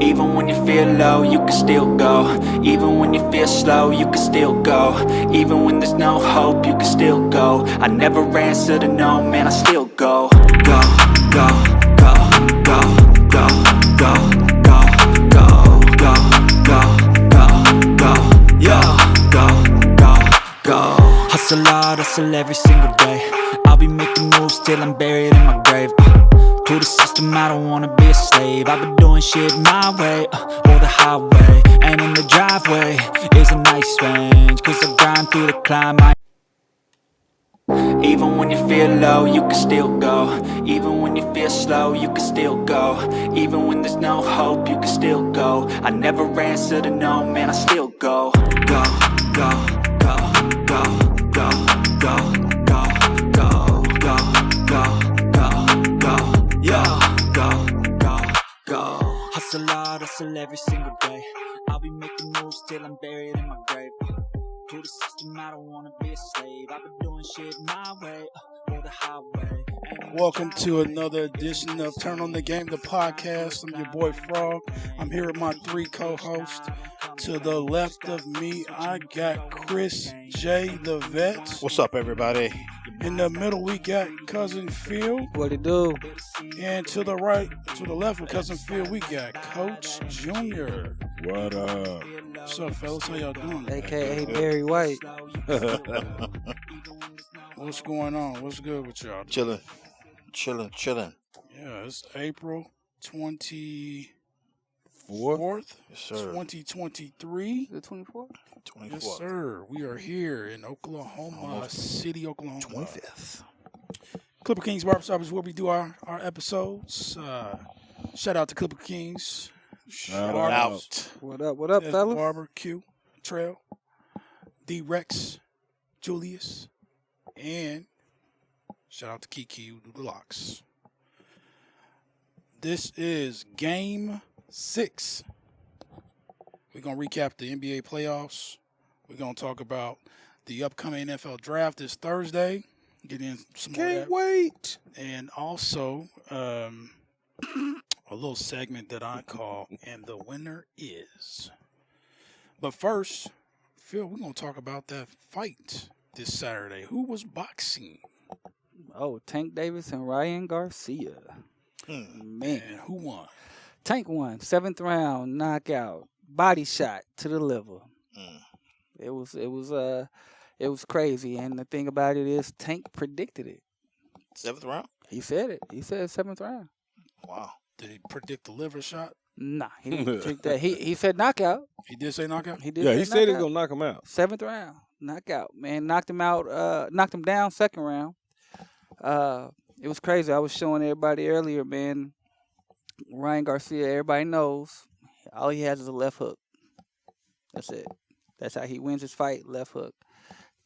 Even when you feel low, you can still go. Even when you feel slow, you can still go. Even when there's no hope, you can still go. I never answer to no, man, I still go. Go, go, go, go, go, go, go, go, go, go, go, go, yo, go, go, go. Hustle hard, hustle every single day. I'll be making moves till I'm buried in my grave. To the system, I don't wanna be a slave. I've been doing shit my way, or the highway. And in the driveway is a nice range, cause I grind through the climb. Even when you feel low, you can still go. Even when you feel slow, you can still go. Even when there's no hope, you can still go. I never answer to no, man, I still go. Go, go, go, go, go, go, go, go, go, go, go, go, yo, go, go, go. Hustle hard, hustle every single day. I'll be making moves till I'm buried in my grave. To the system, I don't wanna be a slave. I've been doing shit my way, or the highway. Welcome to another edition of Turn on the Game, the podcast. I'm your boy Frog. I'm here with my three co-hosts. To the left of me, I got Chris J. the Vet. What's up, everybody? In the middle, we got Cousin Phil. What it do? And to the right, to the left of Cousin Phil, we got Coach Junior. What up? What's up, fellas? How y'all doing? AKA Barry White. What's going on? What's good with y'all? Chilling. Yeah, it's April 24th, Yes, sir. 2023. The 24th? 24th. Yes, sir. We are here in Oklahoma City, Oklahoma. 25th. Clipper Kings Barbershop is where we do our episodes. Shout out to Clipper Kings. Shout Barber, out. What up, F. fellas? Barber, Q, Trail, D. Rex, Julius, and shout out to Kiki who do the locks. This is Game 6. We're going to recap the NBA playoffs. We're going to talk about the upcoming NFL draft this Thursday. Get in some more of Can't that. wait. And also a little segment that I call And the Winner Is. But first, Phil, we're going to talk about that fight this Saturday. Who was boxing? Oh, Tank Davis and Ryan Garcia. Man, And who won? Tank won. 7th round knockout. Body shot to the liver. It was crazy. And the thing about it is Tank predicted it. 7th round? He said it. He said 7th round. Wow. Did he predict the liver shot? Nah, he didn't predict that. He said knockout. He did say knockout? He did. Yeah, say he said he's knockout. gonna knock him out. 7th round knockout. Man, knocked him out. Knocked him down 2nd round. It was crazy. I was showing everybody earlier, man. Ryan Garcia, everybody knows, all he has is a left hook. That's it. That's how he wins his fight, left hook.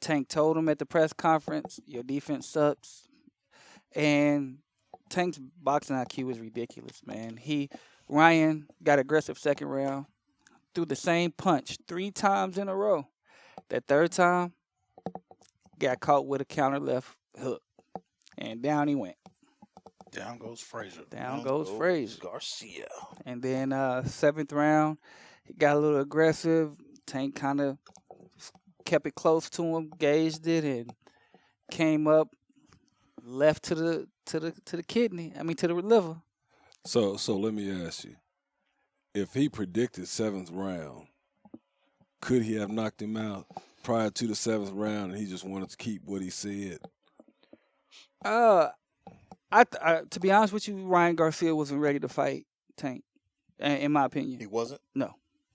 Tank told him at the press conference, your defense sucks. And Tank's boxing IQ is ridiculous, man. Ryan got aggressive 2nd round, threw the same punch 3 times in a row. That 3rd time, got caught with a counter left hook. And down he went. Down goes Frazier. Down goes Frazier. Garcia. And then 7th round, he got a little aggressive. Tank kind of kept it close to him, gauged it, and came up left to the kidney. I mean to the liver. So let me ask you: if he predicted 7th round, could he have knocked him out prior to the 7th round, and he just wanted to keep what he said? To be honest with you, Ryan Garcia wasn't ready to fight Tank, in my opinion. He wasn't? No.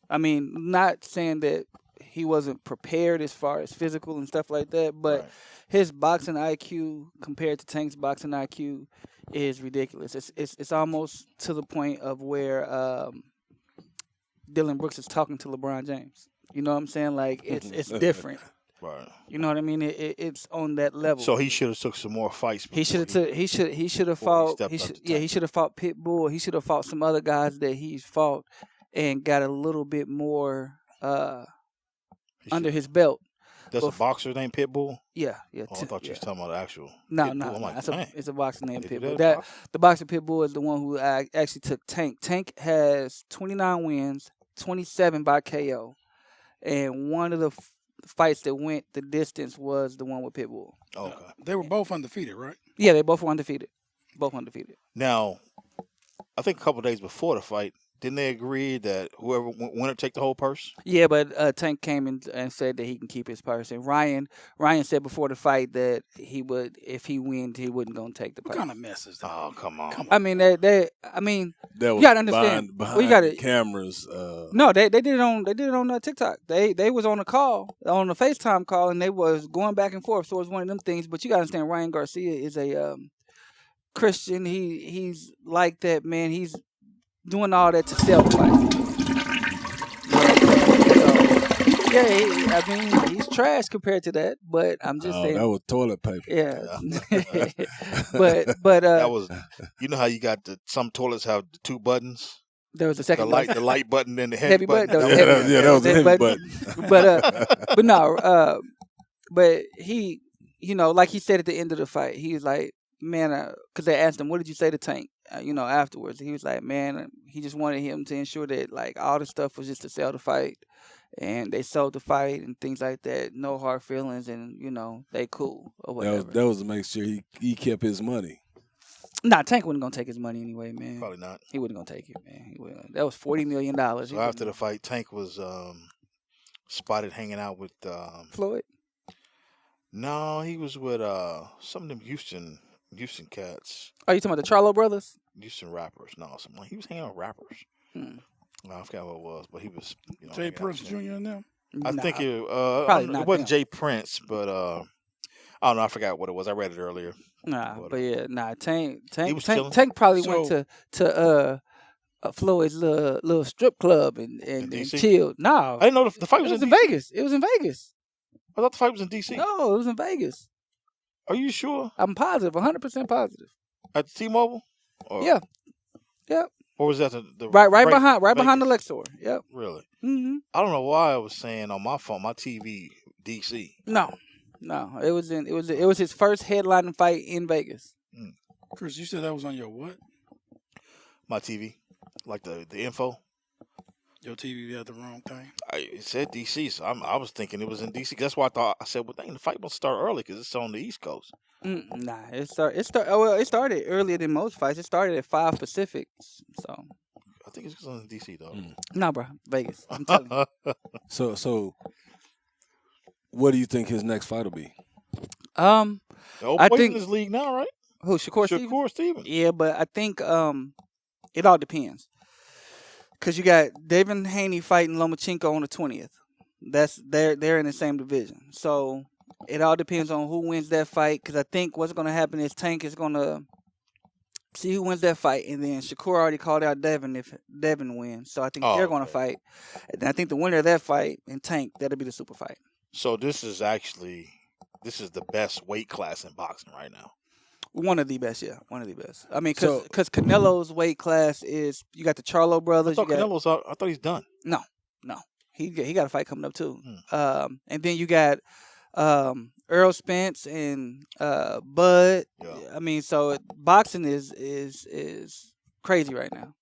I mean, not saying that he wasn't prepared as far as physical and stuff like that, but his boxing IQ compared to Tank's boxing IQ is ridiculous. It's almost to the point of where Dylan Brooks is talking to LeBron James. You know what I'm saying? Like it's different. Right. You know what I mean? It's on that level. So he should have took some more fights. He should have fought. He should have fought Pitbull. He should have fought some other guys that he's fought and got a little bit more under his belt. That's a boxer named Pitbull? Yeah, yeah. Oh, I thought you was talking about the actual No, Pitbull. no, I'm like, it's a boxer named they do Pitbull. that in The boxer Pitbull is the one who actually took Tank. Tank has 29 wins, 27 by KO, and one of the fights that went the distance was the one with Pitbull. Okay. They were both undefeated, right? Yeah, they both were undefeated. Both undefeated. Now, I think a couple days before the fight, didn't they agree that whoever winner take the whole purse? Yeah, but Tank came in and said that he can keep his purse. And Ryan said before the fight that he would, if he wins, he wasn't gonna take the purse. What kind of mess is that? Oh, come on. I mean, that That was gotta understand. behind Well, you gotta- the cameras. no, they did it on TikTok. They was on a call, on a FaceTime call, and they was going back and forth. So it was one of them things. But you gotta understand, Ryan Garcia is a Christian. He's like that, man. He's doing all that to sell the fight. So, yeah, I mean, he's trash compared to that. But I'm just saying. That was toilet paper. Yeah. but That was, you know how you got some toilets have the two buttons? there was a second The light button and the heavy button. That was Yeah, heavy. that was a heavy but, button. but no, but he, like he said at the end of the fight, he was like, man, because they asked him, what did you say to Tank? Afterwards, he was like, man, he just wanted him to ensure that like all the stuff was just to sell the fight, and they sold the fight and things like that. No hard feelings, and they cool or whatever. That was to make sure he kept his money. Nah, Tank wasn't gonna take his money anyway, man. Probably not. He wasn't gonna take it, man. He wouldn't. That was $40 million. So after the fight, Tank was spotted hanging out with Floyd. No, he was with some of them Houston cats. Are you talking about the Charlo brothers? Houston rappers. No, something. He was hanging out with rappers. No, I forgot what it was, but he was. Jay hanging out Prince with Jr. them. and them? I think it. probably not It wasn't them. Jay Prince, but I don't know. I forgot what it was. I read it earlier. But yeah, Tank was chilling. probably So- went to Floyd's little strip club and DC? chilled. No, I didn't know the fight it was, was in DC. Vegas. It was in Vegas. I thought the fight was in DC. No, it was in Vegas. Are you sure? I'm positive, 100% positive. At T-Mobile? Or, Yeah. Yep. Or was that the Right behind the Vegas? Lexor. Yep. Really? hmm I don't know why I was saying on my phone, my TV, DC. No. It was his first headlining fight in Vegas. Chris, you said that was on your what? My TV, like the info. Your TV had the wrong thing. It said DC, so I was thinking it was in DC. That's why I said, well, dang, the fight must start early because it's on the East Coast. Nah, it started earlier than most fights. It started at 5 Pacific. So, I think it's on DC though. nah, bro, Vegas. I'm telling you. So, what do you think his next fight will be? The old I boy's think- in this league now, right? Who, Shakur Stevens? Shakur Stevens. Yeah, but I think it all depends. Cause you got Devin Haney fighting Lomachenko on the 20th. They're in the same division. So it all depends on who wins that fight. Cause I think what's gonna happen is Tank is gonna see who wins that fight, and then Shakur already called out Devin if Devin wins. So I think they're gonna fight. And I think the winner of that fight and Tank, that'll be the super fight. So this is the best weight class in boxing right now. One of the best, yeah. One of the best. I mean, So- because Canelo's weight class is, you got the Charlo brothers. I You got, thought he's done. No. He got a fight coming up too. And then you got Earl Spence and Bud. Yeah. I mean, so boxing is crazy right now.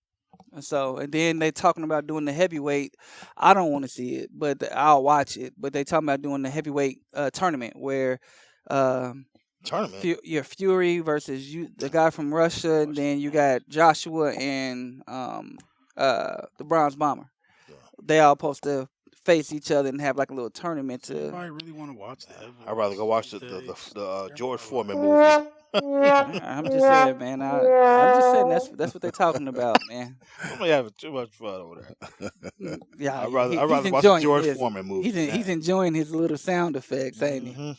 And then they talking about doing the heavyweight. I don't want to see it, but I'll watch it. But they talking about doing the heavyweight tournament where Tournament. your Fury versus the guy from Russia, and then you got Joshua and the Bronze Bomber. Yeah. They all supposed to face each other and have like a little tournament to. I really want to watch that. I'd rather go watch the George Foreman movie. I'm just saying, man. I'm just saying that's what they're talking about, man. I'm having too much fun over there. Yeah, I'd rather he's watch the enjoying George his- Foreman movie. He's enjoying his little sound effects, ain't he? Mhm.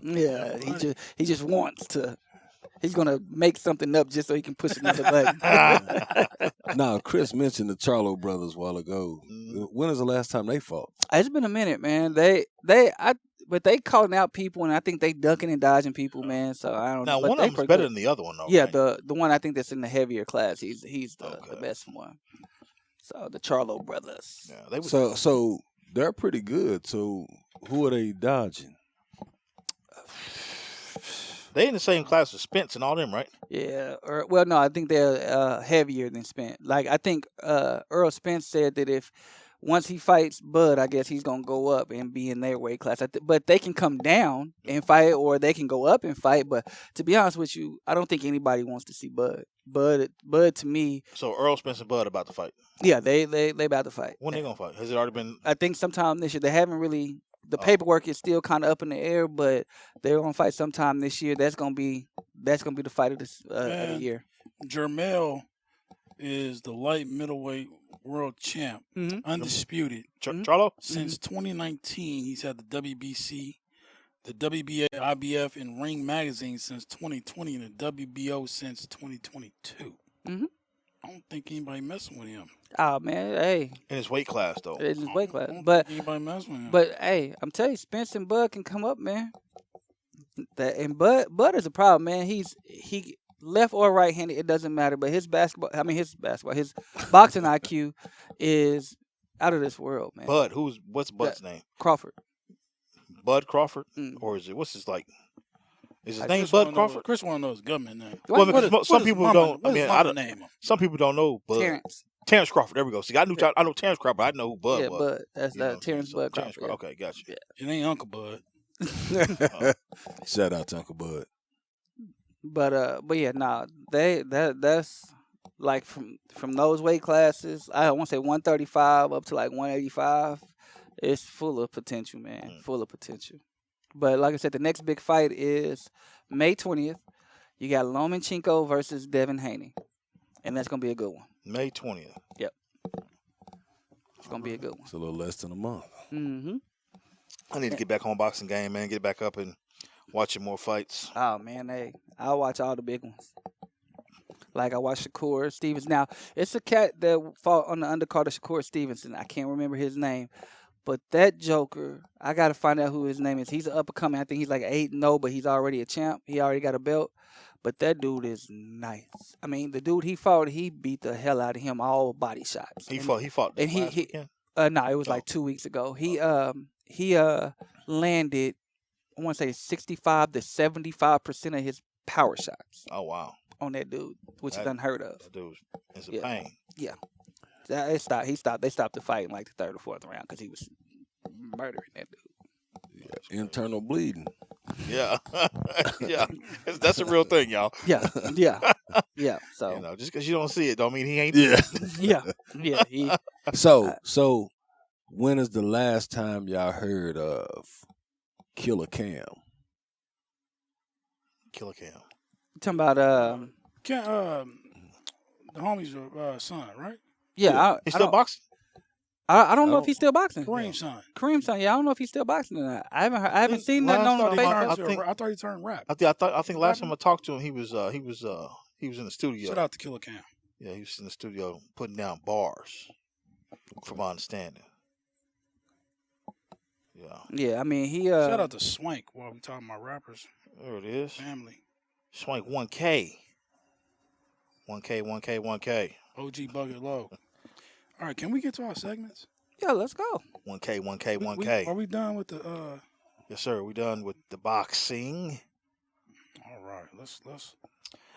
Yeah, he just wants to. He's gonna make something up just so he can push another button. Now, Chris mentioned the Charlo brothers a while ago. When is the last time they fought? It's been a minute, man. But they calling out people, and I think they ducking and dodging people, man. So I don't Now know. But one they of them's pretty better good. than the other one, though. Yeah, right? the one I think that's in the heavier class. He's the Okay. best one. So the Charlo brothers. Yeah, they was, So they're pretty good. So Who are they dodging? They in the same class as Spence and all them, right? Yeah, or well, no, I think they're heavier than Spence. Like I think Earl Spence said that if once he fights Bud, I guess he's gonna go up and be in their weight class. But they can come down and fight, or they can go up and fight. But to be honest with you, I don't think anybody wants to see Bud. Bud to me, So Earl Spence and Bud about to fight. yeah, they about to fight. When they gonna fight? Has it already been? I think sometime this year. They haven't really. The paperwork is still kind of up in the air, but they're gonna fight sometime this year. That's gonna be the fight of this of the Man. year. Jermell is the light middleweight world champ, Mhm. undisputed. Charlo? Since 2019, he's had the WBC, the WBA, IBF, and Ring Magazine since 2020, and the WBO since 2022. Mhm. I don't think anybody messing with him. Oh man, hey, In his weight class though. it's his weight class. I don't But think anybody messing with him. hey, I'm telling you, Spence and Bud can come up, man. Bud is a problem, man. He left or right handed, it doesn't matter. But his boxing IQ is out of this world, man. Bud, what's Bud's name? Crawford. Bud Crawford? Mm. Or is it what's his like? Is his Chris name wanna Bud know- Crawford? Chris want to know his government name. Well, What? because some people don't. I mean, I don't. name him. Some people don't know Bud. Terrence Crawford. There we go. See, I know Terrence Crawford. I know who Bud Yeah, was. Bud. That's You know what I'm Terrence saying? Bud Terrence Crawford. Okay, gotcha. Yeah. It ain't Uncle Bud. Shout out to Uncle Bud. But yeah, nah, that's like from those weight classes. I want to say 135 up to like 185. It's full of potential, man. Full of potential. But like I said, the next big fight is May 20th. You got Lomachenko versus Devin Haney, and that's gonna be a good one. May 20th. It's gonna be a good one. It's a little less than a month. Mm-hmm. I need to get back on boxing game, man. Get back up and watching more fights. Oh man, hey, I watch all the big ones. Like I watch Shakur Stevenson. Now it's a cat that fought on the undercard of Shakur Stevenson. I can't remember his name, but that Joker, I gotta find out who his name is. He's an up and coming. I think he's like 8-0, but he's already a champ. He already got a belt. But that dude is nice. I mean, the dude he fought, he beat the hell out of him, all body shots. He And- fought. and this last he weekend? no, it was like 2 weeks ago. He landed, I want to say 65 to 75% of his power shots Oh wow, on that dude, which is That- unheard of. that dude was in some Yeah. pain. They stopped the fight in like the third or fourth round because he was murdering that dude. Internal bleeding. Yeah, yeah. That's a real thing, y'all. Yeah. So You know, just because you don't see it, don't mean he ain't. Yeah. yeah. He, So when is the last time y'all heard of Killer Cam? Killer Cam. talking about The homie's son, right? yeah. He's I still don't, boxing. I don't know if he's still boxing. Kareem's son. Kareem's son. Yeah, I don't know if he's still boxing or not. I haven't seen Last nothing on time Facebook. I I thought he turned rap. I think last time I talked to him, he was in the studio. Shout out to Killer Cam. Yeah, he was in the studio putting down bars, from my understanding. Yeah, Yeah, I mean he. Shout out to Swank while we talking about rappers. there it is. Family. Swank 1K. 1K. OG Bucket Low. All right, can we get to our segments? Yeah, let's go. 1K. Are we done with the Yes, sir. We done with the boxing. all right, let's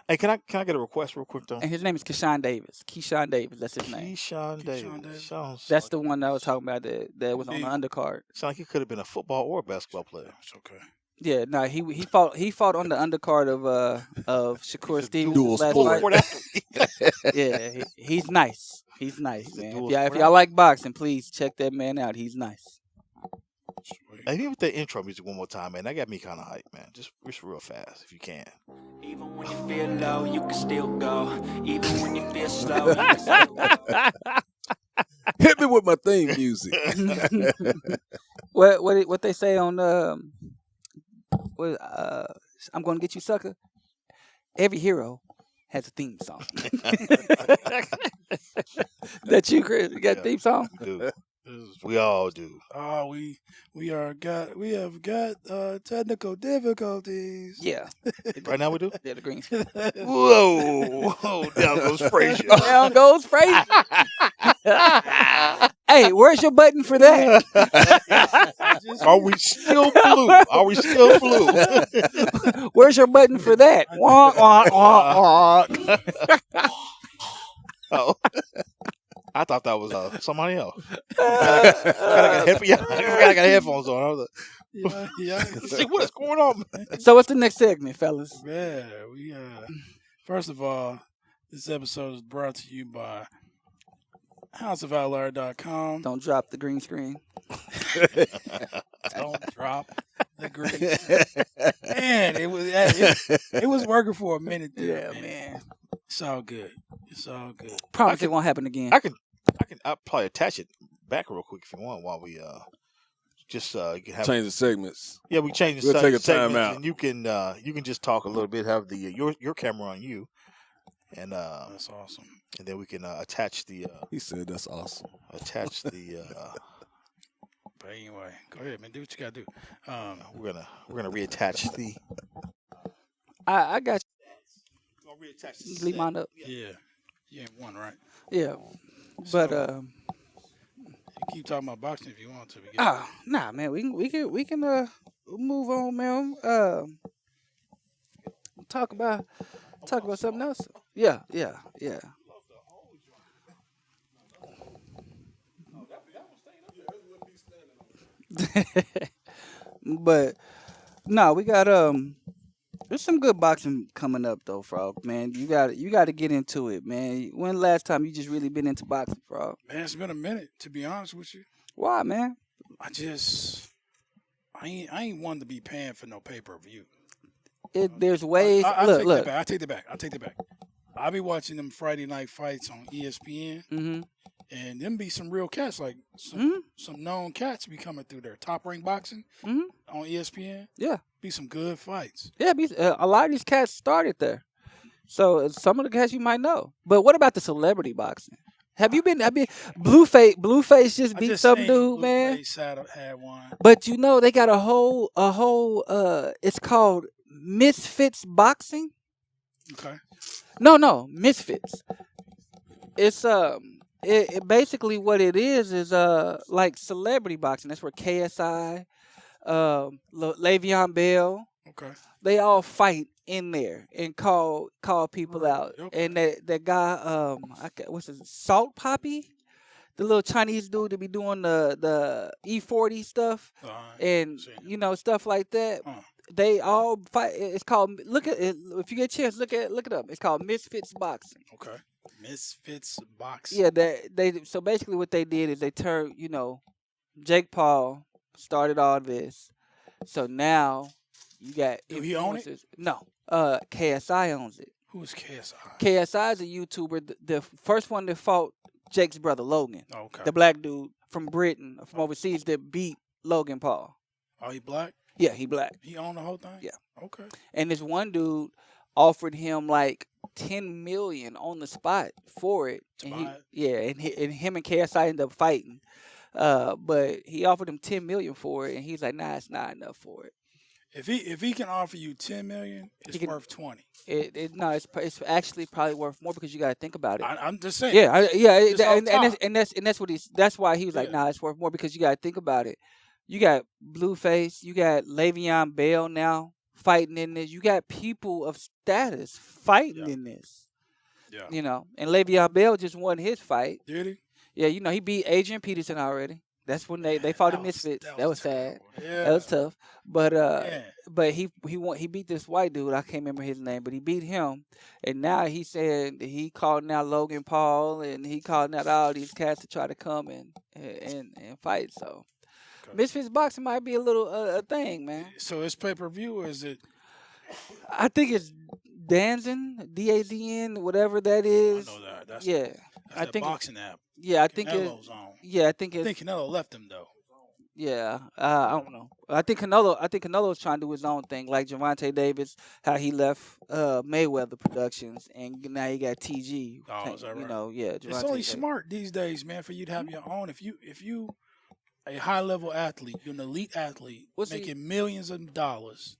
Hey, can I get a request real quick though? And his name is Keyshawn Davis. Keyshawn Davis. That's his name. Keyshawn Davis. Davis. Sounds That's like, the one that I was talking about that was on the undercard. sounds like he could have been a football or a basketball player. it's okay. Yeah, no, he fought on the undercard of Shakur dual Stevens last sport. fight. Yeah, he's nice. He's nice, He's a man. dual If sport y'all like boxing, please check that man out. He's nice. Sweet. Hey, give me that intro music one more time, man. That got me kind of hyped, man. Just real fast, if you can. Even when you feel low, you can still go. Even when you feel slow, you can still go. Hit me with my theme music. What they say on I'm gonna get you, sucker. Every hero has a theme song. That you, Chris? You got a Yeah. theme song? Dude, This is- we all do. Oh, we have got technical difficulties. Yeah. Right now we do. Yeah, the green screen. Whoa, down goes Frazier. Down goes Frazier. Hey, where's your button for that? just Are we still blue? Are we still blue? Where's your button for that? Wah, wah, wah, wah. Oh, I thought that was somebody else. I got headphones on. I was yeah, yeah. like, see what is going on, man? So what's the next segment, fellas? Man, we first of all, this episode is brought to you by House of Outli3r.com. Don't drop the green screen. Don't drop the green. Man, it was working for a minute there. Yeah, man. It's all good. It's all good. Promise it won't happen again. I'll probably attach it back real quick if you want while we just you can have Change the segments. Yeah, we change the We'll take a segments, time out. and you can just talk a little bit, have the your camera on you, and That's awesome. and then we can attach the He said that's awesome. attach the But anyway, go ahead, man. Do what you gotta do. we're gonna reattach the I got reattach you. Leave mine up. Yeah, you ain't one, right? Yeah. But You keep talking about boxing if you want to. We get- nah, man. We can move on, man. Talk about something else. Yeah. But no, we got there's some good boxing coming up though, Frog. Man, you got to get into it, man. When last time you just really been into boxing, Frog? Man, it's been a minute, to be honest with you. Why, man? I ain't one to be paying for no pay-per-view. There's ways. I Look. take that back. I be watching them Friday night fights on ESPN, Mm-hmm. and them be some real cats, like Mm-hmm. some known cats be coming through there. Top Rank Boxing Mhm. on ESPN. Yeah. Be some good fights. Yeah, a lot of these cats started there. So some of the cats you might know. But what about the celebrity boxing? Have you been? Blueface just I beat just some seen dude, man. Blueface had one. But you know they got a whole it's called Misfits Boxing. Okay. No, Misfits. It's it basically what it is like celebrity boxing. That's where KSI, Le'Veon Bell, Okay. they all fight in there and call people out. Okay. And that guy, what's his Salt Poppy, the little Chinese dude that be doing the E40 stuff and stuff like that. They all fight. It's called. Look at it. If you get a chance, look it up. It's called Misfits Boxing. Okay. Misfits Boxing. Yeah, they so basically what they did is they turned, Jake Paul started all this. So now you got Do he own it? influencers. No. KSI owns it. Who is KSI? KSI is a YouTuber. The first one that fought Jake's brother Logan. Okay. The black dude from Britain, from overseas that beat Logan Paul. Oh, he black? Yeah, he black. He owned the whole thing? Yeah. Okay. And this one dude offered him like $10 million on the spot for it. And him and KSI ended up fighting. But he offered him $10 million for it, and he's like, "Nah, it's not enough for it." If he can offer you $10 million, it's worth 20. It's actually probably worth more because you got to think about it. I'm just saying. That's why he was like, Yeah. "Nah, it's worth more because you got to think about it." You got Blueface, you got Le'Veon Bell now fighting in this. You got people of status fighting in this. Yeah. And Le'Veon Bell just won his fight. Did he? Yeah, he beat Adrian Peterson already. That's when they fought in Misfits. That was sad. Yeah. That was tough. But Yeah. but he beat this white dude. I can't remember his name, but he beat him. And now he's saying that he calling out Logan Paul and he calling out all these cats to try to come and fight. So Misfits Boxing might be a little a thing, man. So it's pay-per-view or is it? I think it's Danzin, DAZN, whatever that is. I know that. That's Yeah. I think boxing app. Yeah, I think Canelo's on. I think I think Canelo left him though. Yeah, I don't know. I think Canelo's trying to do his own thing, like Gervonta Davis, how he left Mayweather Productions, and now he got TG. Oh, is that right? Yeah. It's only smart these days, man, for you to have your own. If you a high level athlete, you're an elite athlete, making millions of dollars.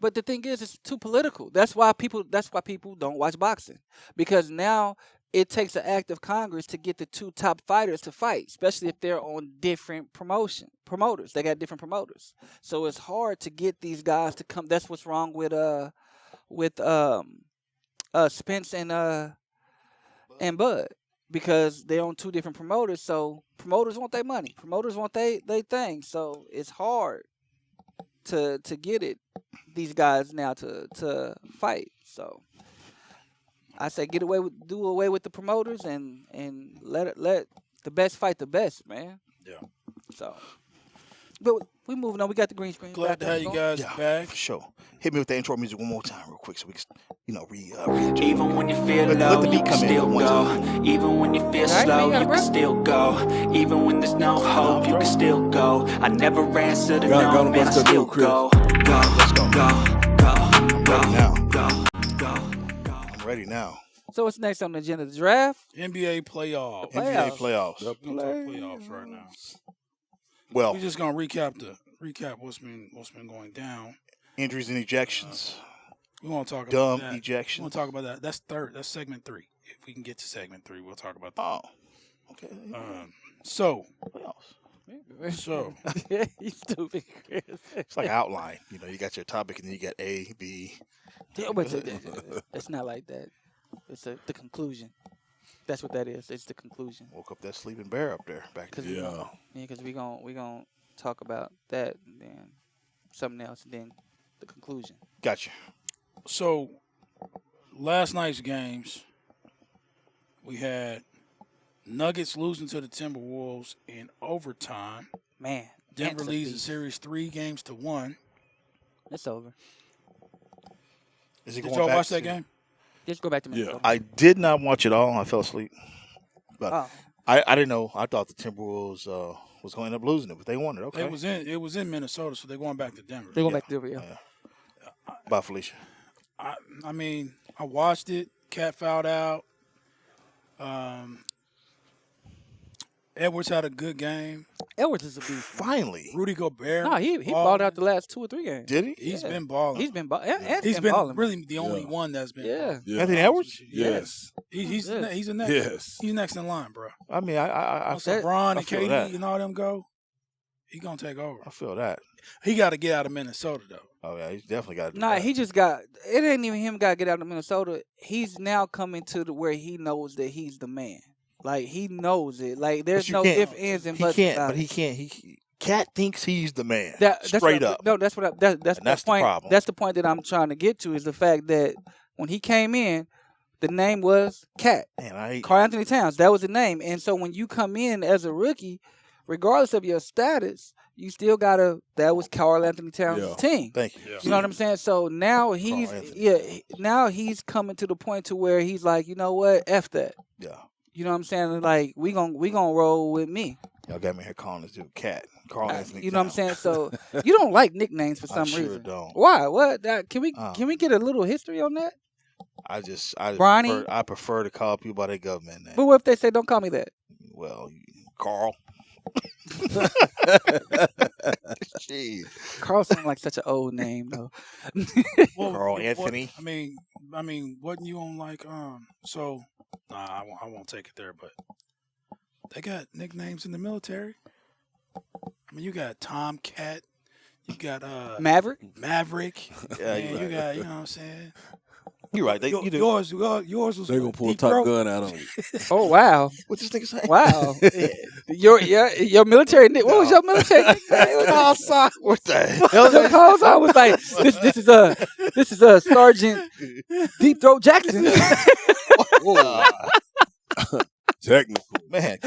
But the thing is, it's too political. That's why people don't watch boxing, because now it takes an act of Congress to get the two top fighters to fight, especially if they're on different promoters. They got different promoters, so it's hard to get these guys to come. That's what's wrong with Spence and Bud, because they're on two different promoters. So promoters want their money, promoters want they thing. So it's hard to get these guys now to fight. So I say do away with the promoters and let the best fight the best, man. Yeah. So, but we moving on. We got the green screen. Glad to have you guys back. For sure. Hit me with the intro music one more time, real quick, so we can, Even when you feel let low, the beat you can come in still one go. time. Even when you feel Alright, slow, man, you bro. can still go. Even when there's no hope, you can still go. I never answer to Got no, him, man, I bust that still move, Chris. go. Let's go. Now. Go. I'm ready now. So what's next on the agenda? The draft. NBA playoffs. NBA playoffs. We're gonna talk playoffs right now. Well, We're just gonna recap what's been going down. injuries and ejections. We want to talk Dumb about that. We ejections. want to talk about that. That's segment 3. If we can get to segment 3, we'll talk about that. Oh, okay. So Yeah, you stupid, Chris. It's like an outline. You got your topic, and then you got A, B. Yeah, but it's not like that. It's the conclusion. That's what that is. It's the conclusion. Woke up that sleeping bear up there back Cause there. Yeah. because we gonna talk about that and then something else and then the conclusion. Gotcha. So last night's games, we had Nuggets losing to the Timberwolves in overtime. Man, Denver Ant's a leads the beast. series 3-1. It's over. Is he Did going y'all back watch that to- game? Just go back to Yeah. Minnesota. I did not watch it all. I fell asleep. But Oh, I didn't know. I thought the Timberwolves was going to end up losing it, but they won it. Okay. It was in Minnesota, so they're going back to Denver. they're going Yeah. back to Denver. Yeah. Bye, Felicia. I mean, I watched it. Cat fouled out. Edwards had a good game. Edwards is a beast. Finally. Rudy Gobert. No, he balled out the last 2 or 3 games. Did he? He's Yeah. been balling. He's been balling. He's been balling. really the only Yeah. one that's been. Yeah. balling. Yeah. Anthony Edwards? Yes. He's Yes. he's the next. Yes. He's next in line, bro. I mean, I Once feel, LeBron I and feel KD that. and all them go, he gonna take over. I feel that. He got to get out of Minnesota though. Oh, yeah. He's definitely got to do Nah, that. he just got. It ain't even him got to get out of Minnesota. He's now coming to where he knows that he's the man. Like he knows it. Like there's you no can't- ifs, ands, and He buts. can't, about but he it. can't. Cat thinks he's the man. That's Straight what up. No, that's what. That's And that's the point. the problem. That's the point that I'm trying to get to is the fact that when he came in, the name was Cat. Man, I hate. Karl Anthony Towns. That was the name. And so when you come in as a rookie, regardless of your status, you still gotta. That was Karl Anthony Towns' Yeah. team. Thank you. Yeah. You know what I'm saying? So now he's Anthony. now he's coming to the point to where he's like, you know what, F that. Yeah. You know what I'm saying? Like we gonna roll with me. Y'all got me here calling this dude Cat. Carl Anthony. You know what I'm Towns. saying? So you don't like nicknames for I some sure reason. don't. Why? What? Can we get a little history on that? I Bronny? prefer to call people by their government name. But what if they say don't call me that? Well, Carl. Jeez. Carl sounds like such an old name though. Carl Anthony. I mean, wasn't you on like So, nah, I won't take it there. But they got nicknames in the military. I mean, you got Tomcat, you got Maverick? Maverick. Yeah, and you're you right. got, you know what I'm saying. You're right. You do. Yours was. They're gonna pull Deep Top Throat. Gun out on you. Oh wow. What this nigga say? Wow. your military what was your military nickname? Call sign. What the hell? Your call sign was like this is a Sergeant Deep Throat Jackson. Technical. Man,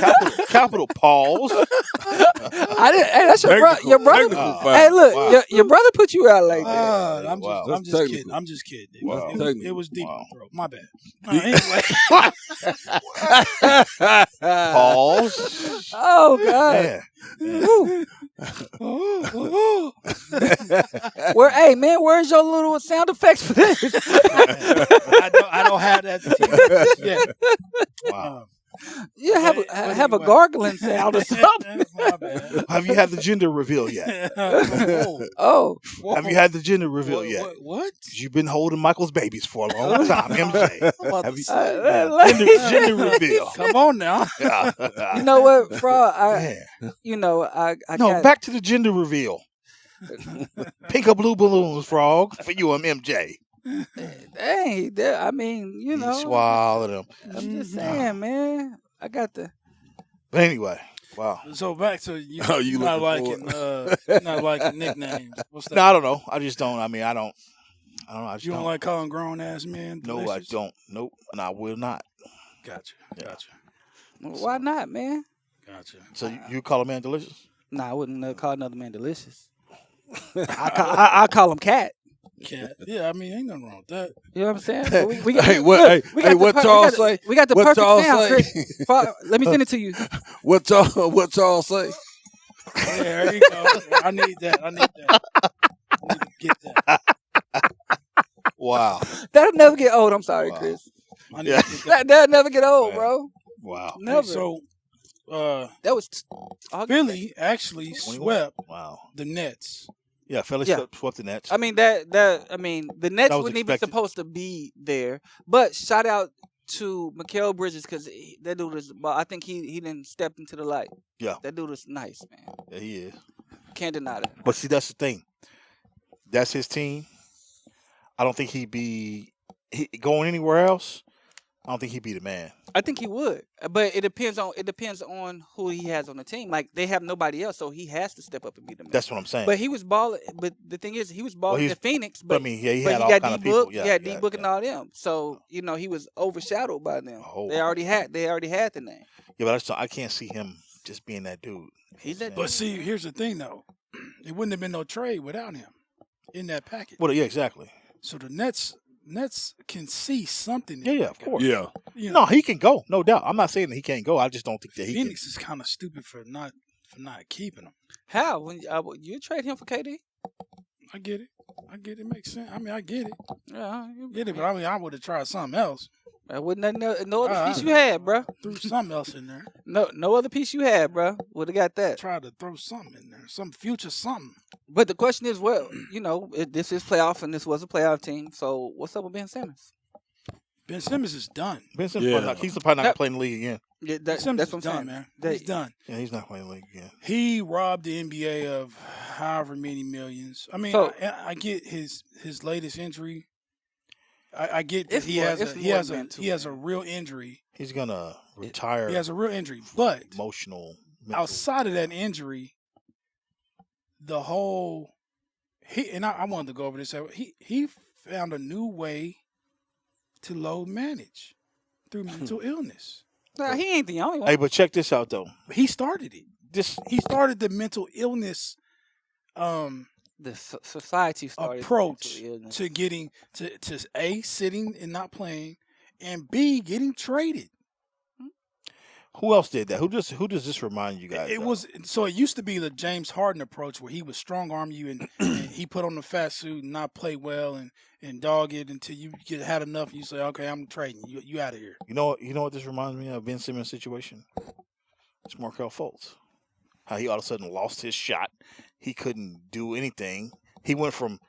capital pause. I didn't. Hey, that's your brother. Your brother. Technical Hey, foul. look, Wow. your brother put you out like that. I'm Wow. just That's kidding. technical. I'm just kidding. Wow. It was deep, Wow. bro. My bad. Anyway, Pause. Oh God. Man. Woo. Hey man, where's your little sound effects for this? I don't have that. Yeah. Wow. You have But a anyway. gargling sound or something. My bad. Have you had the gender reveal yet? Whoa. Oh, Have you had the gender reveal What? yet? What? 'Cause you've been holding Michael's babies for a long time, MJ. I'm about Have to you- say, Gender reveal. come on now. you know what, Fraud? Man. I No, got back to the gender reveal. Pink or blue balloons, Frog, for you and MJ. Hey, I mean, You swallow them. I'm just saying, man. I got the. But anyway, wow. So back to you. Oh, you not looking liking, not liking nicknames. What's that? No, I don't know. I just don't. I mean, I don't know. I just You don't don't. like calling grown ass men? No, I delicious? don't. Nope. And I will not. Gotcha. Yeah. Gotcha. Why not, man? Gotcha. So you call a man delicious? Nah, I wouldn't call another man delicious. I call him cat. Cat. Yeah, I mean, ain't nothing wrong with that. You know what I'm saying? But we got, Hey, look, we got the what Charles say? We got the What perfect Charles sound, say? Chris. Let me send it to you. What y'all say? Yeah, there you go. I need that. I need to get that. Wow. That'll never get old. I'm sorry, Wow. Chris. I need Yeah. to get that. That'll never get old, Man. bro. Wow. Never. So, That was Philly actually 21? swept Wow. the Nets. Yeah, Philly Yeah. swept the Nets. I mean the Nets That was wouldn't even expected. supposed to be there. But shout out to Mikal Bridges because that dude is. Well, I think he didn't step into the light. Yeah. That dude is nice, man. Yeah, he is. Can't deny that. But see, that's the thing. That's his team. I don't think he'd be going anywhere else. I don't think he'd be the man. I think he would, but it depends on who he has on the team. Like they have nobody else, so he has to step up and be the man. That's what I'm saying. But he was balling. But the thing is, he was balling he's- in Phoenix. But I But mean, yeah, he but had he all got kind of D Book. people. Yeah, He had D yeah, Book and yeah. all them. So he was overshadowed by them. Oh. They already had the name. Yeah, but I can't see him just being that dude. He's that But dude. see, here's the thing, though. It wouldn't have been no trade without him in that package. Well, yeah, exactly. So the Nets can see something. in Yeah, yeah, that of guy. course. Yeah. You know, No, he can go, no doubt. I'm not saying that he can't go. I just don't think that he Phoenix is kind of stupid for not keeping him. How when you trade him for KD? I get it. Makes sense. I mean, I get it. Yeah, Get it, but I mean, I would have tried something else. That wasn't no other piece Uh, you had, bro. Threw something else in there. No other piece you had, bro. Would have got that. Tried to throw something in there. Some future something. But the question is, well, this is playoff and this was a playoff team. So what's up with Ben Simmons? Ben Simmons is done. Benson, Yeah. he's probably not going to play in the league again. Yeah, Ben Simmons that's is what I'm done, saying, man. That- He's done. Yeah, he's not playing in the league again. He robbed the NBA of however many millions. I mean, So- I get his latest injury. I get that It's he more- has it's a more he has than a two, he has a man. real injury. He's going to retire. He has a real injury, but Emotional. Mental. outside of that injury, the whole I wanted to go over this. He found a new way to load manage through mental illness. Nah, he ain't the only one. Hey, but check this out, though. He started it. This He started the mental illness The society started approach mental illness. to getting to A, sitting and not playing, and B, getting traded. Who else did that? Who does this remind you guys? It of? was so it used to be the James Harden approach where he would strong arm you and he put on the fat suit and not play well and dog it until you had enough and you say, okay, I'm trading you out of here. You know what this reminds me of? Ben Simmons' situation. It's Markelle Fultz. How he all of a sudden lost his shot. He couldn't do anything. He went from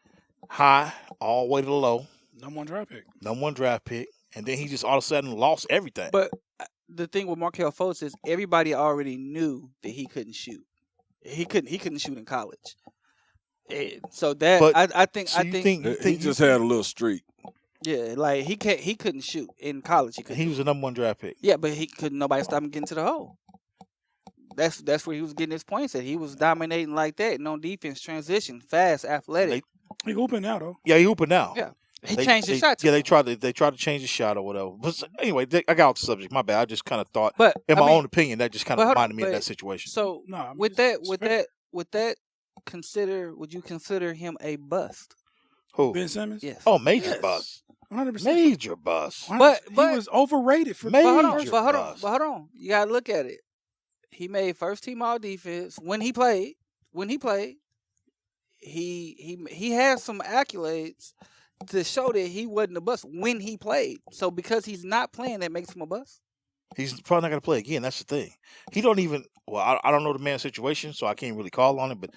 high all the way to the low. Number one draft pick. Number one draft pick, and then he just all of a sudden lost everything. But the thing with Markelle Fultz is everybody already knew that he couldn't shoot. He couldn't shoot in college. So that But- I think so I you think, think He just had a little streak. yeah, like he couldn't shoot in college. He couldn't. he was a number one draft pick? Yeah, but he couldn't. Nobody stop him getting to the hole. That's where he was getting his points at. He was dominating like that, and on defense, transition, fast, athletic. He hooping now though. Yeah, he hooping now. Yeah. He changed his shot. Yeah, they tried to change his shot or whatever. But anyway, I got off the subject. My bad. I just kind of thought, But in I my mean, own opinion, that just kind but of hold on, reminded me of but- that situation. So No, I mean, with it's fair. that, would you consider him a bust? Who? Ben Simmons? Yes. Oh, major Yes. bust. 100%. Major bust. But- he but- was overrated for Major But bust. hold on. You gotta look at it. He made first team all defense when he played. He has some accolades to show that he wasn't a bust when he played. So because he's not playing, that makes him a bust. He's probably not going to play again. That's the thing. He don't even. Well, I don't know the man's situation, so I can't really call on it. But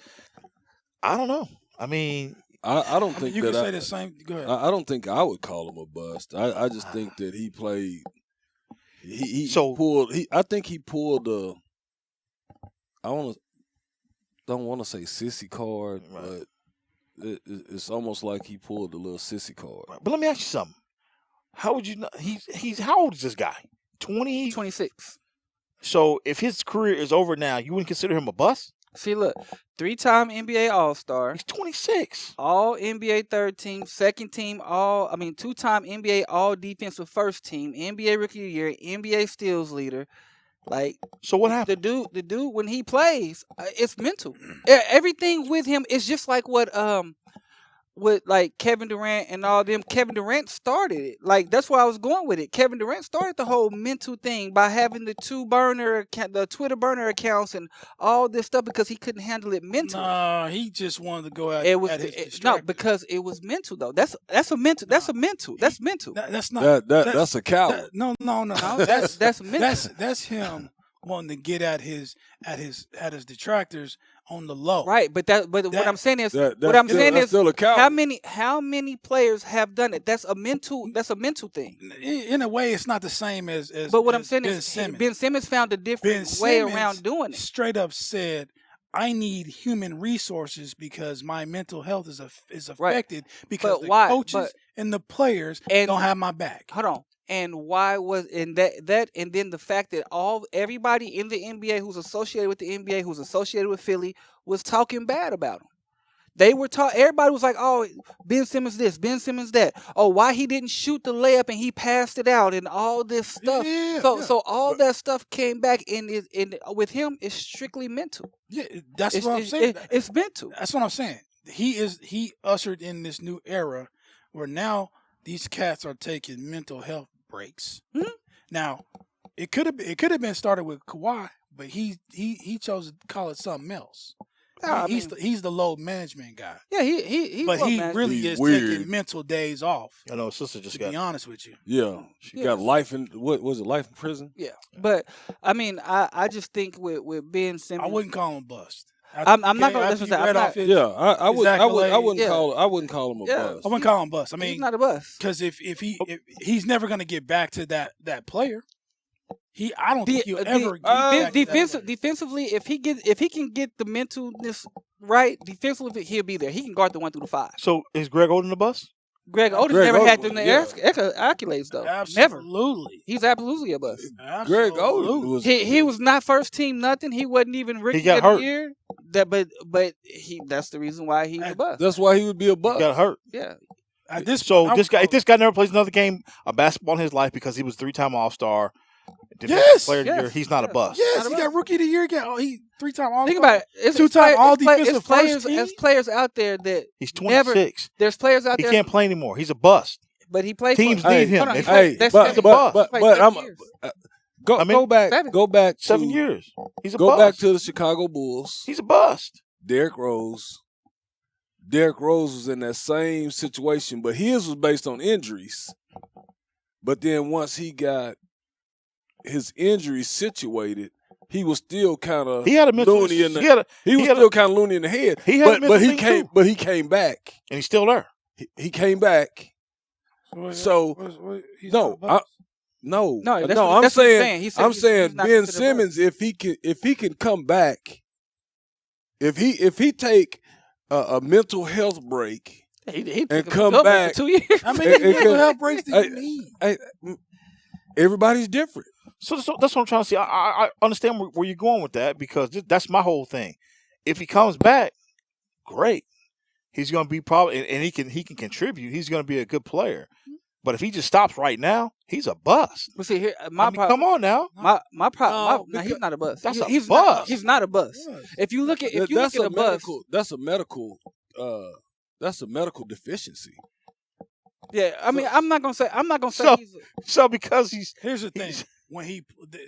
I don't know. I mean, I don't I mean, think you that can say the same. Go ahead. I don't think I would call him a bust. I just think that he played. He So- pulled. I think he pulled the. Don't want to say sissy card, Right. but it's almost like he pulled the little sissy card. but let me ask you something. How would you know? He's how old is this guy? 20. 26. So if his career is over now, you wouldn't consider him a bust? See, look, 3-time NBA All-Star, He's 26. all NBA third team, second team, 2-time NBA All Defensive First Team, NBA Rookie of the Year, NBA Steals Leader. Like So what happened? the dude when he plays, it's mental. Everything with him is just like what with like Kevin Durant and all them. Kevin Durant started it. Like that's where I was going with it. Kevin Durant started the whole mental thing by having the the Twitter burner accounts and all this stuff because he couldn't handle it mentally. Nah, he just wanted to go at It was at his no distractors. because it was mental though. That's a mental. That's mental. That's That's not. That's a coward. No. No, that's mental. That's him wanting to get at his detractors on the low. Right, but what That- I'm saying is That's what I'm saying that's is still a coward. how many players have done it? That's a mental thing. In a way, it's not the same as. But what I'm as saying Ben is Simmons. Ben Simmons found a different Ben way Simmons around doing it. Straight up said, "I need human resources because my mental health is affected because But the why? coaches But- and the players and- don't have my back." Hold on. And why was and that and then the fact that everybody in the NBA who's associated with the NBA, who's associated with Philly, was talking bad about him. They were everybody was like, "Oh, Ben Simmons this, Ben Simmons that. Oh, why he didn't shoot the layup and he passed it out and all this stuff." Yeah, So all that stuff came back and with him it's strictly mental. Yeah, that's It's, what I'm it's, saying. it's mental. That's what I'm saying. He ushered in this new era where now these cats are taking mental health breaks. Mhm. Now, it could have been started with Kawhi, but he chose to call it something else. Yeah, I He's the load management guy, Yeah, he but look, he man. really He's is weird. taking mental days off. I know his sister just To got. be honest with you, Yeah, she Yeah. got life in what was it? Life in prison. Yeah, but I mean, I just think with Ben Simmons, I wouldn't call him a bust. I'm not gonna- After that's you what I'm read saying, off his- Yeah, I wouldn't Yeah. call him a Yeah. bust. I wouldn't call him a bust. I he's mean, not a bust. because if he's never going to get back to that player, I don't think he'll ever get back to that player. Defensively, if he can get the mentalness right, defensively he'll be there. He can guard the 1 through the 5. So is Greg Oden the bust? Greg Oden Greg never had Oden, them the yeah. accolades though. Never. Absolutely. He's absolutely a bust. Greg Oden Absolutely. was He was not first team nothing. He wasn't even rookie got of the hurt. year. But that's the reason why he's a bust. That's why he would be a He bust. got hurt. Yeah. At this So point, this guy, if this guy never plays another game of basketball in his life because he was 3-time All-Star, Yes, player of the year, yes, he's not a yes. bust. yes, Not he a got rookie of the year again. Oh, he 3-time All. Think about it. It's Two-time player- all it's play- defensive it's players, first team? There's players out there that He's Never- 26. there's players out He there, can't play anymore. He's a bust. but he played Teams for, need Hey, him. hold on, They he play- played- Hey, that's but seven- but but, played but 7 I'm years. go I mean, go back to 7 years. He's a go bust. back to the Chicago Bulls. He's a bust. Derrick Rose. Derrick Rose was in that same situation, but his was based on injuries. But then once he got his injuries situated, he was still kind of He had a mental. loony in the. He had a, He was had a- still kind of loony in the head. He had a but mental he thing, came. too. But he came back. and he's still there. He came back. So, he's No, not a bust. no, No, that's no. what- I'm that's what he's saying. saying. He said I'm he's saying not Ben considered a bust. Simmons, if he can come back, if he take a mental health break. He took And him come to back. for 2 years. How many It mental could- health breaks do Hey, you need? Hey, everybody's different. So that's what I'm trying to see. I understand where you're going with that because that's my whole thing. If he comes back, great. He's going to be probably and he can contribute. He's going to be a good player. But if he just stops right now, he's a bust. But see here, I my mean, problem. come on now. My problem. No, He's not a bust. That's a He's bust. Not, he's not a bust. Yes. If you look at That's a bust, That's a medical. That's a medical deficiency. yeah. I mean, I'm not gonna say So- he's So because he's Here's the thing: He's- when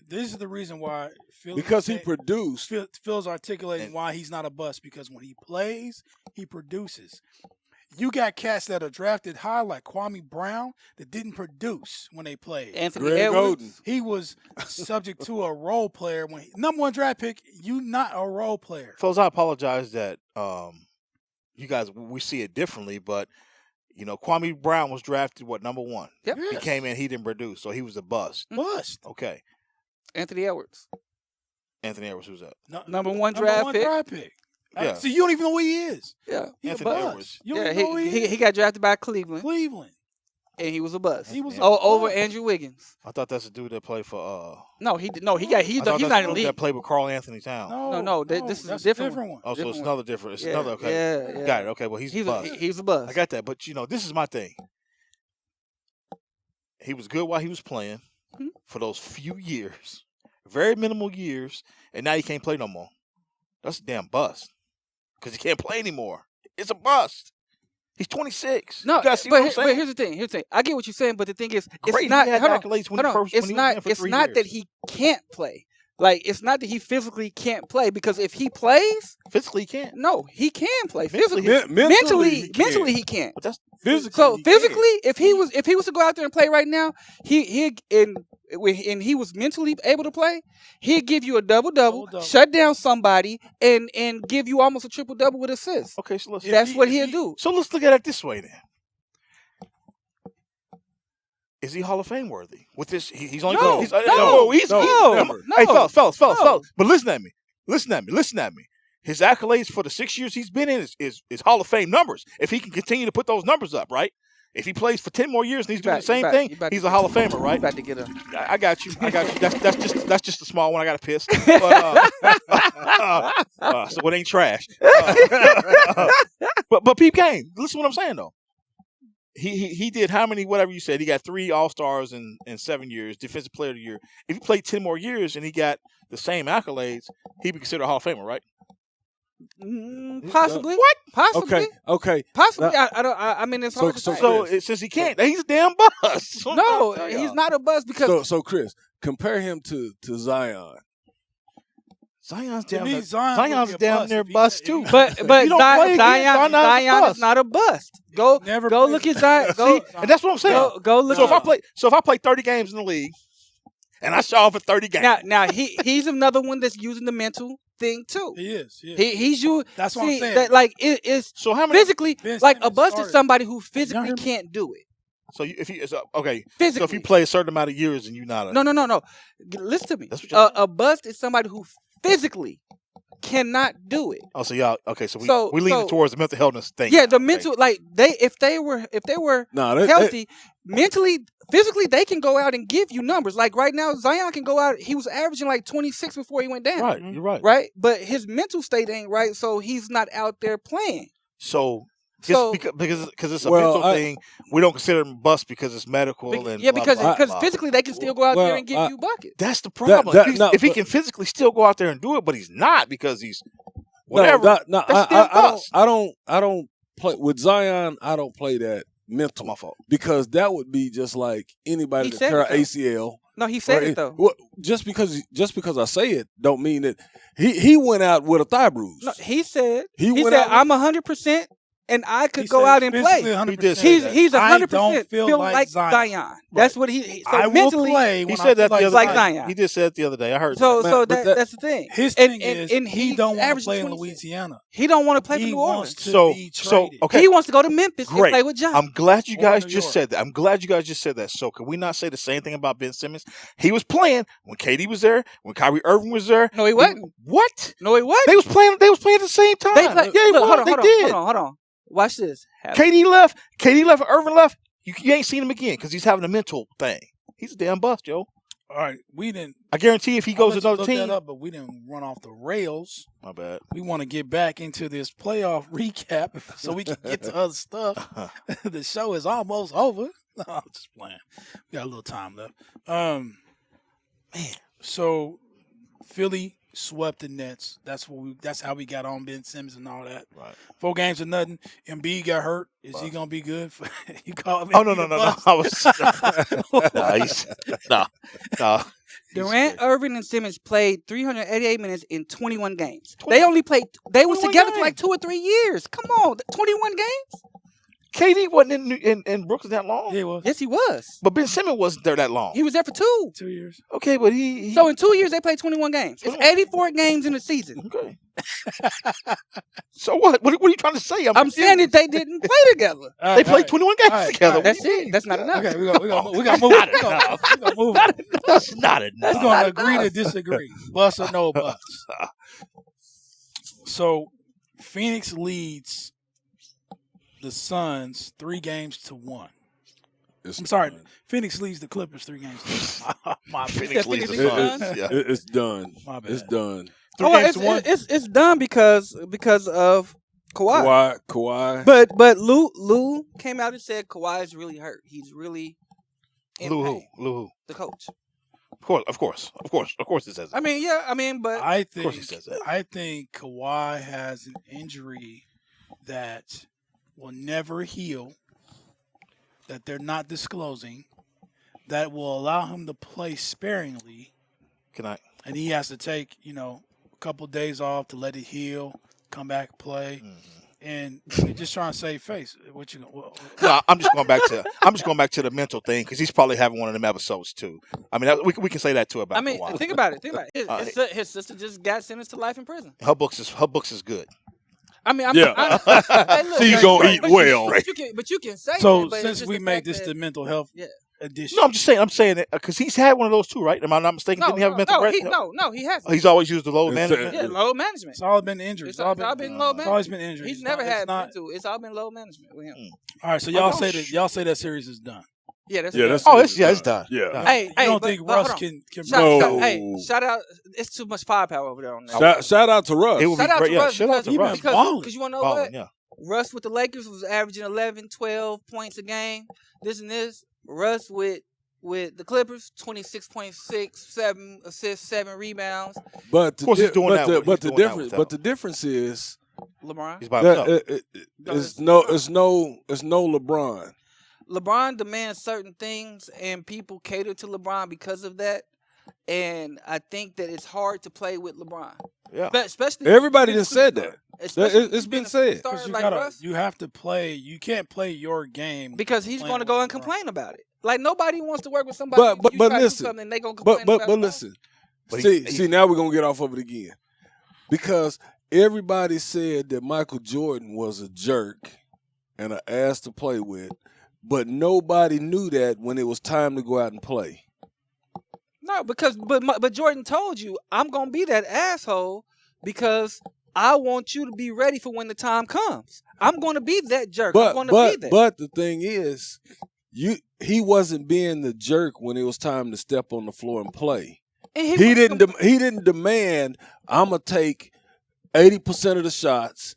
this is the reason why Because he produced. Phil's articulating why he's not a bust because when he plays, he produces. You got cats that are drafted high like Kwame Brown that didn't produce when they played. Anthony Greg Edwards. Oden. He was subject to a role player when number 1 draft pick. You not a role player. Fellas, I apologize that you guys we see it differently, but Kwame Brown was drafted number 1. Yep. He came in, he didn't produce, so he was a bust. Bust. Okay, Anthony Edwards. Anthony Edwards, who's that? Number one Number draft one pick. draft pick. Yeah. So you don't even know who he is. Yeah. He's Anthony a bust. Edwards. You don't Yeah, even know who he is. he got drafted by Cleveland, Cleveland. and he was a bust. He was a over bust. Andrew Wiggins. I thought that's the dude that played for. No, he's I thought not that's in the the dude league. that played with Carl Anthony Towns. No, this is a that's different one. Oh, so different it's one. another different. It's Yeah, another. Okay, yeah. got it. Okay, well he's a bust. He's a bust. I got that, but this is my thing. He was good while he was playing for those few years, very minimal years, and now he can't play no more. That's a damn bust because he can't play anymore. It's a bust. He's 26. No, you guys see what I'm but saying? here's the thing. I get what you're saying, but the thing is, it's Great, not. he had Hold on, accolades when hold on. he It's was not. in for It's 3 not years. that he can't play. Like it's not that he physically can't play because if he plays, Physically he can't. no, he can play Mentally, physically. Mentally, he can't. But that's Physically, So he physically, can. if he was to go out there and play right now, and he was mentally able to play, he'd give you a double, Double-double. shut down somebody, and give you almost a triple double with assists. okay. So let's That's what he'll do. So let's look at it this way then. Is he Hall of Fame worthy? With this, he's only No, he's, no, he's no, never. Hey, fellas. No. But listen at me. His accolades for the 6 years he's been in is Hall of Fame numbers. If he can continue to put those numbers up, right? If he plays for 10 more years and he's doing the same thing, he's a Hall of Famer, You right? about to get him. I got you. That's just a small one. I got to piss. But, so it ain't trash. But peep game. Listen to what I'm saying though. He did how many, whatever you said, he got 3 All-Stars in 7 years, Defensive Player of the Year. If he played 10 more years and he got the same accolades, he'd be considered a Hall of Famer, right? Possibly. What? Possibly. Okay. Possibly. Now- I mean, it's hard to say. So since he can't, he's a damn bust. No, he's not a buzz because So Chris, compare him to Zion. Zion's To damn me, near, Zion Zion's would be a damn bust near if he- bust if too. he- But You don't play again, Zion Zion's a is bust. not a bust. Go Never go played look a- at Zion. See, and that's what I'm saying. Go look So at if I play 30 games in the league, and I show off for 30 games, now he's another one that's using the mental thing too. He is. Yeah. He's you. That's what I'm see, saying. That like it's so how many? physically Ben like a Simmons bust is started- somebody who physically hear me? can't do it. So if he is okay, Physically. so if you play a certain amount of years and you're not a No. Listen to me. That's what y'all- A bust is somebody who physically cannot do it. Oh, so y'all okay? So we So- we leaning so- towards the mental healthness thing. Yeah, the Okay. mental like if they were No, they, healthy, mentally, physically, they can go out and give you numbers. Like right now, Zion can go out. He was averaging like 26 before he went down. Right, you're right. Right, but his mental state ain't right, so he's not out there playing. So. So- because it's a Well, mental thing, we don't consider him bust because it's medical and Yeah, blah, because blah, because blah. physically they can still go out there and give Well, you buckets. That's the problem. no, if he but- can physically still go out there and do it, but he's not because he's whatever. No, that's a damn bust. I don't play with Zion. I don't play that mental. My fault. Because that would be just like anybody He that said tear it, though. ACL. No, he said or it though. Well, just because I say it don't mean that he went out with a thigh bruise. No, he said He he went said out- I'm 100% and I could He go said out and physically play. 100%. He's I 100% don't feel like Zion. That's what he. So I will mentally, play He when said I that feel the other like day. Zion. He just said it the other day. I heard. So that. so but that's the thing. His And- thing and- is and he he don't want to averages play in 26. Louisiana. He don't want to play for He New wants Orleans. to So be so traded. okay. He wants to go to Memphis Great. and play with John. I'm glad you Or guys New just York. said that. I'm glad you guys just said that. So can we not say the same thing about Ben Simmons? He was playing when KD was there, when Kyrie Irving was there. No, he wasn't. What? No, he wasn't. They was playing. They was playing at the same time. They play, yeah, he look, was. hold on, They hold on, did. hold on. Watch this. KD left. KD left. Irving left. You ain't seen him again because he's having a mental thing. He's a damn bust, Joe. All right, we didn't. I guarantee if he goes to another look team. that up, but we didn't run off the rails. My bad. We want to get back into this playoff recap so we can get to other stuff. The show is almost over. No, I'm just playing. We got a little time left. Man, so Philly swept the Nets. That's how we got on Ben Simmons and all that. Right. 4 games to nothing. Embiid got hurt. Is he gonna be good? You call him? Oh no. I was. No. Durant, Irving, and Simmons played 388 minutes in 21 games. They only played. They was 21 together for games. like 2 or 3 years. Come on, 21 games. KD wasn't in Brooklyn that long. Yeah, it was Yes, he was. But Ben Simmons wasn't there that long. He was there for 2. 2 years. Okay, but he So in 2 years, they played 21 games. It's 84 games in a season. okay. So what? What are you trying to say? I'm saying that they didn't play together. They played 21 games All right, together. all right. That's it. That's not enough. Okay, we gonna move. Not We gonna move. That's not enough. We're gonna agree to disagree. Bust or no bust. So Phoenix leads the Suns 3-1. I'm sorry, Phoenix leads the Clippers 3-1. My Phoenix Phoenix leads the leads the Suns. Suns? Yeah. It's done. My bad. It's done. Oh, it's done because of Kawhi. Kawhi. But Lou came out and said Kawhi is really hurt. He's really in pain. Lou. The coach. Of course, it says that. I mean, yeah. I mean, but I Of course think he says that. I think Kawhi has an injury that will never heal, that they're not disclosing, that will allow him to play sparingly, Can I? and he has to take, a couple days off to let it heal, come back, play. And you're just trying to save face. What you gonna? No, I'm just going back to the mental thing because he's probably having one of them episodes too. I mean, we can say that too about. I mean, Kawhi. think about it. His sister just got sentenced to life in prison. Her books is good. I mean, Yeah. hey, look, So you hey, gonna eat but well. But you can say So that, but it's since just we the made fact this that- the mental health Yeah. edition, No, I'm saying it because he's had one of those too, right? Am I not mistaken? Didn't he have a mental break? he hasn't. He's always used the load It's- management. Yeah, load management. it's all been injuries. It's all been load It's always management. been injuries. He's never had not. mental. It's all been load management with him. All right, so Oh, y'all say that series is done. Yeah, that's Yeah, that's Oh, it's done. Yeah. Hey, You hey, don't but- think but Russ hold on. can No. Shout out. It's too much firepower over there on that. Shout out to Russ. It would be Shout out great. to Yeah, Russ shout out to He Russ. been balling. Because you want to know Balling, what? yeah. Russ with the Lakers was averaging 11, 12 points a game. This and this. Russ with the Clippers, 26.6, 7 assists, 7 rebounds. But Of course, he's doing that with- but he's the doing that difference. without But him. the difference is He's LeBron. by that himself. it's no LeBron. LeBron demands certain things, and people cater to LeBron because of that. And I think that it's hard to play with LeBron. Yeah. But especially Everybody being a just said superstar. that. Especially It's being been a said. superstar 'Cause like Russ, you have to play. You can't play your game because he's playing going to go with and LeBron. complain about it. Like nobody wants to work with somebody. But you try to do listen. something, they gonna complain But about it. listen. But See, now we're gonna get off of it again. Because everybody said that Michael Jordan was a jerk and an ass to play with, but nobody knew that when it was time to go out and play. No, because but Jordan told you I'm gonna be that asshole because I want you to be ready for when the time comes. I'm gonna be that jerk. I'm gonna be that. But the thing is, he wasn't being the jerk when it was time to step on the floor and play. And He didn't demand I'm gonna take 80% of the shots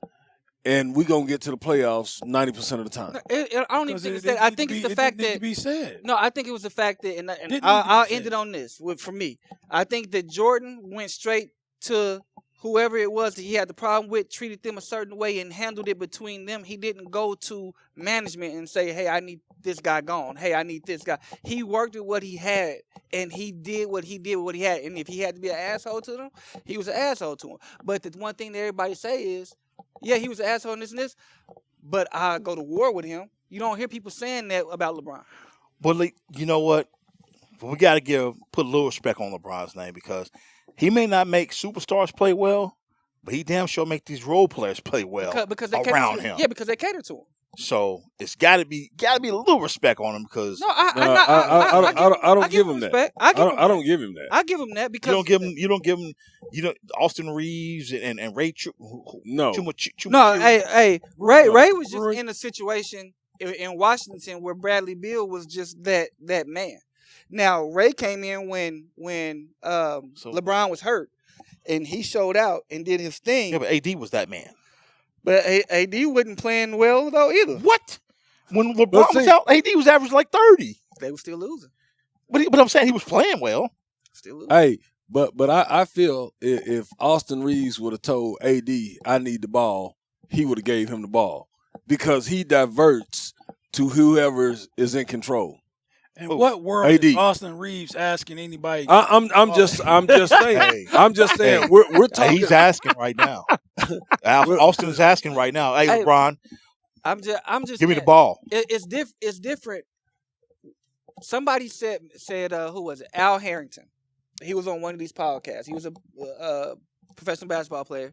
and we're gonna get to the playoffs 90% of the time. I don't even 'Cause think it it's that. didn't I need think to it's be- the it fact didn't need that to be said. No, I think it was the fact that, and Didn't need to be I'll said. end it on this. For me, I think that Jordan went straight to whoever it was that he had the problem with, treated them a certain way, and handled it between them. He didn't go to management and say, "Hey, I need this guy gone. Hey, I need this guy." He worked with what he had, and he did what he did with what he had. And if he had to be an asshole to them, he was an asshole to them. But the one thing that everybody say is, "Yeah, he was an asshole in this and this," but I go to war with him. You don't hear people saying that about LeBron. But you know what? We got to put a little respect on LeBron's name because he may not make superstars play well, but he damn sure make these role players play well Because they around cater to him. Yeah, because they cater to him. So it's got to be a little respect on him because No, I don't give him that. respect. I don't give him that. I give him that because you don't give him Austin Reeves and Ray No. No, hey, Ray was just Roy. in a situation in Washington where Bradley Beal was just that man. Now Ray came in when LeBron was hurt, and he showed out and did his thing. Yeah, but AD was that man. But AD wasn't playing well though either. What? When LeBron was see- out, AD was averaging like 30. They were still losing. But I'm saying he was playing well. Still losing. Hey, but I feel if Austin Reeves would have told AD I need the ball, he would have gave him the ball because he diverts to whoever is in control. In what world AD. is Austin Reeves asking anybody? I'm just saying. Hey. I'm just saying. Hey. We're talking. He's asking right now. Austin is asking right now. Hey, Hey. LeBron, I'm just. Give me the saying, ball. It's different. Somebody said who was it? Al Harrington. He was on one of these podcasts. He was a professional basketball player.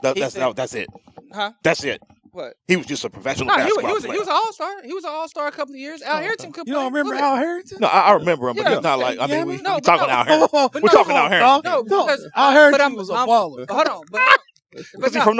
That's it. Huh? That's it. What? He was just a professional No, basketball he player. was an all-star. He was an all-star a couple of years. Al Harrington could You play. don't remember Go ahead. Al Harrington? No, I remember him, but Yeah. he's not like. I mean, we No, talking but Al Harrington. but We're talking no, Al Harrington. No, because Al Harrington but I'm, was a I'm- baller. Hold on, but Because he's no, from